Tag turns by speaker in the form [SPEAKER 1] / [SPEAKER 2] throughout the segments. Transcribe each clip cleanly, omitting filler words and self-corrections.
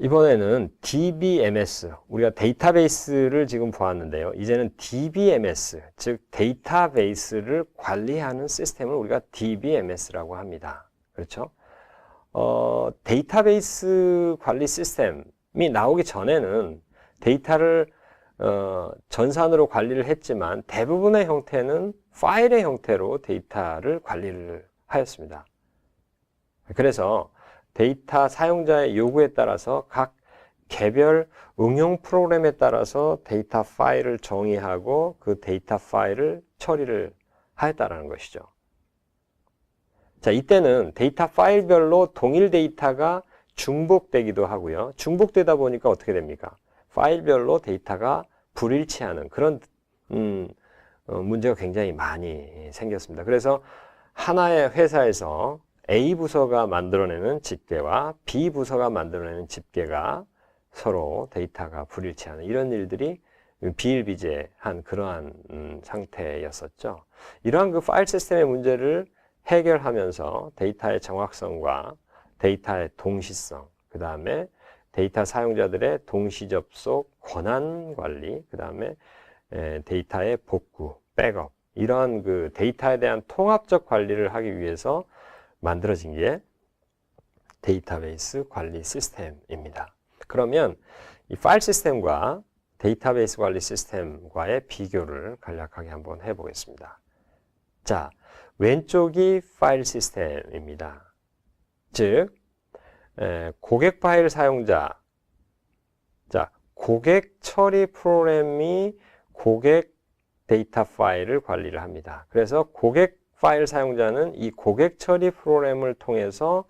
[SPEAKER 1] 이번에는 DBMS, 우리가 데이터베이스를 지금 보았는데요. 이제는 DBMS, 즉 데이터베이스를 관리하는 시스템을 우리가 DBMS라고 합니다. 그렇죠? 데이터베이스 관리 시스템이 나오기 전에는 데이터를 전산으로 관리를 했지만 대부분의 형태는 파일의 형태로 데이터를 관리를 하였습니다. 그래서 데이터 사용자의 요구에 따라서 각 개별 응용 프로그램에 따라서 데이터 파일을 정의하고 그 데이터 파일을 처리를 하였다는 것이죠. 자, 이때는 데이터 파일별로 동일 데이터가 중복되기도 하고요. 중복되다 보니까 어떻게 됩니까? 파일별로 데이터가 불일치하는 그런 문제가 굉장히 많이 생겼습니다. 그래서 하나의 회사에서 A 부서가 만들어내는 집계와 B 부서가 만들어내는 집계가 서로 데이터가 불일치하는 이런 일들이 비일비재한 그러한 상태였었죠. 이러한 그 파일 시스템의 문제를 해결하면서 데이터의 정확성과 데이터의 동시성, 그 다음에 데이터 사용자들의 동시 접속, 권한 관리, 그 다음에 데이터의 복구, 백업, 이러한 그 데이터에 대한 통합적 관리를 하기 위해서 만들어진 게 데이터베이스 관리 시스템입니다. 그러면 이 파일 시스템과 데이터베이스 관리 시스템과의 비교를 간략하게 한번 해보겠습니다. 자, 왼쪽이 파일 시스템입니다. 즉, 고객 파일 사용자, 자, 고객 처리 프로그램이 고객 데이터 파일을 관리를 합니다. 그래서 고객 파일 사용자는 이 고객 처리 프로그램을 통해서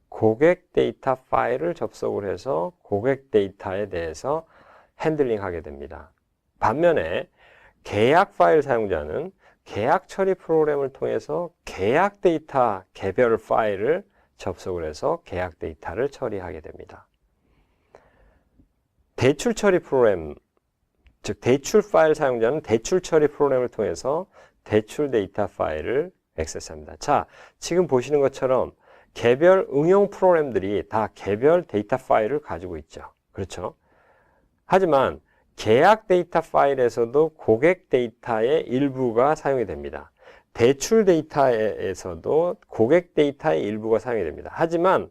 [SPEAKER 1] 고객 데이터 파일을 접속을 해서 고객 데이터에 대해서 핸들링하게 됩니다. 반면에 계약 파일 사용자는 계약 처리 프로그램을 통해서 계약 데이터 개별 파일을 접속을 해서 계약 데이터를 처리하게 됩니다. 대출 처리 프로그램, 즉 대출 파일 사용자는 대출 처리 프로그램을 통해서 대출 데이터 파일을 액세스합니다. 자, 지금 보시는 것처럼 개별 응용 프로그램들이 다 개별 데이터 파일을 가지고 있죠. 그렇죠? 하지만 계약 데이터 파일에서도 고객 데이터의 일부가 사용이 됩니다. 대출 데이터에서도 고객 데이터의 일부가 사용이 됩니다. 하지만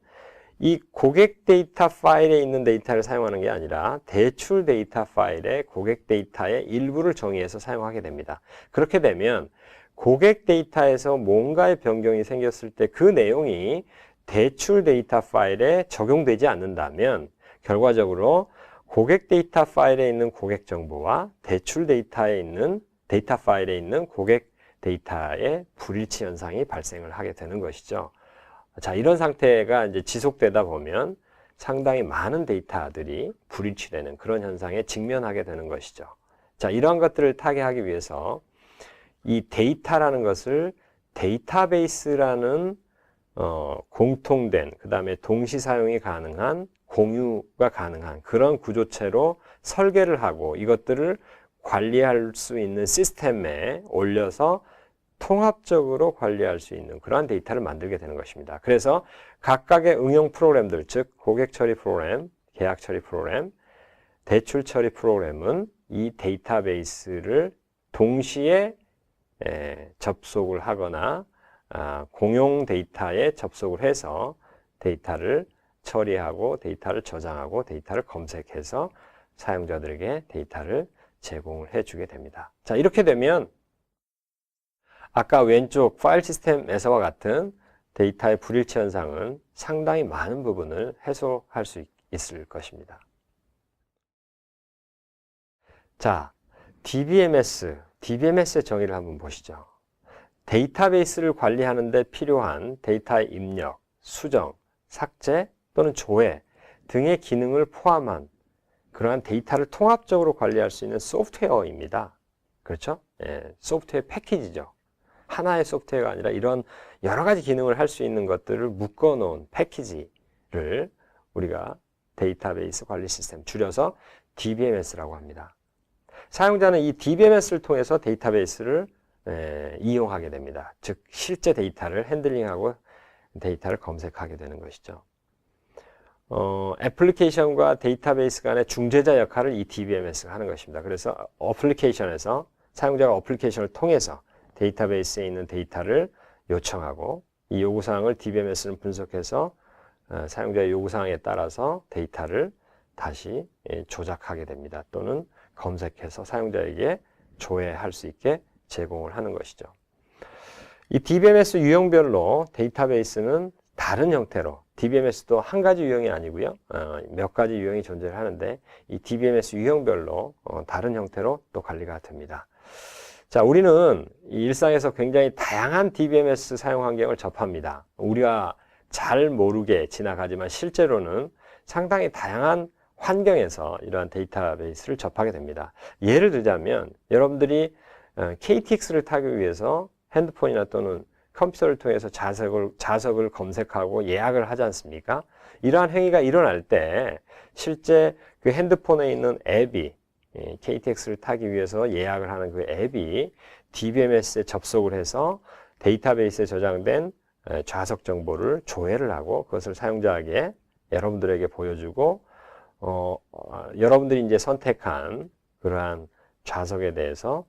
[SPEAKER 1] 이 고객 데이터 파일에 있는 데이터를 사용하는 게 아니라 대출 데이터 파일에 고객 데이터의 일부를 정의해서 사용하게 됩니다. 그렇게 되면 고객 데이터에서 뭔가의 변경이 생겼을 때 그 내용이 대출 데이터 파일에 적용되지 않는다면 결과적으로 고객 데이터 파일에 있는 고객 정보와 대출 데이터에 있는 데이터 파일에 있는 고객 데이터의 불일치 현상이 발생을 하게 되는 것이죠. 자, 이런 상태가 이제 지속되다 보면 상당히 많은 데이터들이 불일치되는 그런 현상에 직면하게 되는 것이죠. 자, 이러한 것들을 타개하기 위해서 이 데이터라는 것을 데이터베이스라는 공통된, 그 다음에 동시 사용이 가능한, 공유가 가능한 그런 구조체로 설계를 하고 이것들을 관리할 수 있는 시스템에 올려서 통합적으로 관리할 수 있는 그러한 데이터를 만들게 되는 것입니다. 그래서 각각의 응용 프로그램들, 즉 고객 처리 프로그램, 계약 처리 프로그램, 대출 처리 프로그램은 이 데이터베이스를 동시에 접속을 하거나 공용 데이터에 접속을 해서 데이터를 처리하고 데이터를 저장하고 데이터를 검색해서 사용자들에게 데이터를 제공을 해주게 됩니다. 자, 이렇게 되면 아까 왼쪽 파일 시스템에서와 같은 데이터의 불일치 현상은 상당히 많은 부분을 해소할 수 있을 것입니다. 자, DBMS의 정의를 한번 보시죠. 데이터베이스를 관리하는 데 필요한 데이터의 입력, 수정, 삭제 또는 조회 등의 기능을 포함한 그러한 데이터를 통합적으로 관리할 수 있는 소프트웨어입니다. 그렇죠? 소프트웨어 패키지죠. 하나의 소프트웨어가 아니라 이런 여러 가지 기능을 할 수 있는 것들을 묶어 놓은 패키지를 우리가 데이터베이스 관리 시스템, 줄여서 DBMS라고 합니다. 사용자는 이 DBMS를 통해서 데이터베이스를 이용하게 됩니다. 즉 실제 데이터를 핸들링하고 데이터를 검색하게 되는 것이죠. 애플리케이션과 데이터베이스 간의 중재자 역할을 이 DBMS가 하는 것입니다. 그래서 어플리케이션에서 사용자가 어플리케이션을 통해서 데이터베이스에 있는 데이터를 요청하고 이 요구사항을 DBMS는 분석해서 사용자의 요구사항에 따라서 데이터를 다시 조작하게 됩니다. 또는 검색해서 사용자에게 조회할 수 있게 제공을 하는 것이죠. 이 DBMS 유형별로 데이터베이스는 다른 형태로, DBMS도 한 가지 유형이 아니고요. 몇 가지 유형이 존재를 하는데 이 DBMS 유형별로 다른 형태로 또 관리가 됩니다. 자, 우리는 일상에서 굉장히 다양한 DBMS 사용 환경을 접합니다. 우리가 잘 모르게 지나가지만 실제로는 상당히 다양한 환경에서 이러한 데이터베이스를 접하게 됩니다. 예를 들자면 여러분들이 KTX를 타기 위해서 핸드폰이나 또는 컴퓨터를 통해서 좌석을 검색하고 예약을 하지 않습니까? 이러한 행위가 일어날 때 실제 그 핸드폰에 있는 앱이 KTX를 타기 위해서 예약을 하는 그 앱이 DBMS에 접속을 해서 데이터베이스에 저장된 좌석 정보를 조회를 하고 그것을 사용자에게 여러분들에게 보여주고 여러분들이 이제 선택한 그러한 좌석에 대해서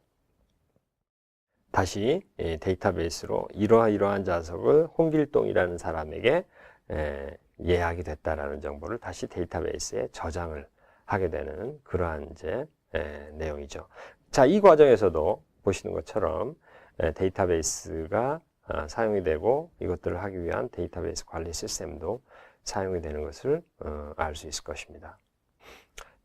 [SPEAKER 1] 다시 데이터베이스로 이러한 좌석을 홍길동이라는 사람에게 예약이 됐다라는 정보를 다시 데이터베이스에 저장을 하게 되는 그러한 이제 내용이죠. 자, 이 과정에서도 보시는 것처럼 데이터베이스가 사용이 되고 이것들을 하기 위한 데이터베이스 관리 시스템도 사용이 되는 것을 알 수 있을 것입니다.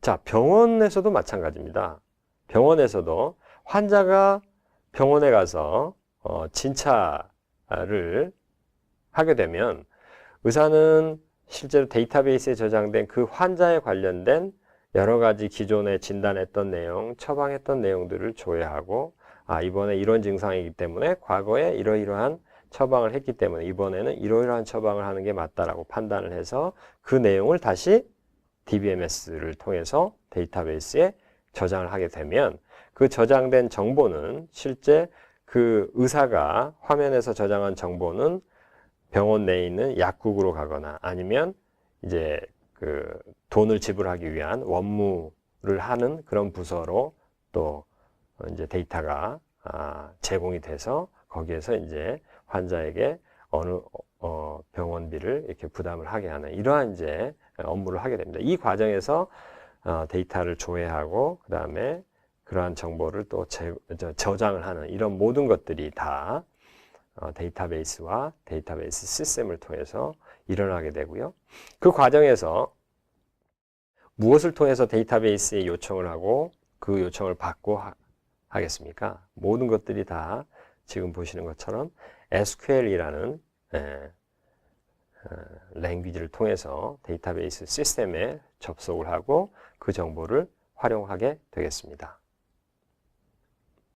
[SPEAKER 1] 자, 병원에서도 마찬가지입니다. 병원에서도 환자가 병원에 가서 진찰을 하게 되면 의사는 실제로 데이터베이스에 저장된 그 환자에 관련된 여러 가지 기존에 진단했던 내용, 처방했던 내용들을 조회하고 이번에 이런 증상이기 때문에 과거에 이러이러한 처방을 했기 때문에 이번에는 이러이러한 처방을 하는 게 맞다라고 판단을 해서 그 내용을 다시 DBMS를 통해서 데이터베이스에 저장을 하게 되면 그 저장된 정보는 실제 그 의사가 화면에서 저장한 정보는 병원 내에 있는 약국으로 가거나 아니면 이제 그 돈을 지불하기 위한 원무를 하는 그런 부서로 또 이제 데이터가 제공이 돼서 거기에서 이제 환자에게 어느 병원비를 이렇게 부담을 하게 하는 이러한 이제 업무를 하게 됩니다. 이 과정에서 데이터를 조회하고 그 다음에 그러한 정보를 또 저장을 하는 이런 모든 것들이 다 데이터베이스와 데이터베이스 시스템을 통해서 일어나게 되고요. 그 과정에서 무엇을 통해서 데이터베이스에 요청을 하고 그 요청을 받고 하겠습니까? 모든 것들이 다 지금 보시는 것처럼 SQL이라는 랭귀지를 통해서 데이터베이스 시스템에 접속을 하고 그 정보를 활용하게 되겠습니다.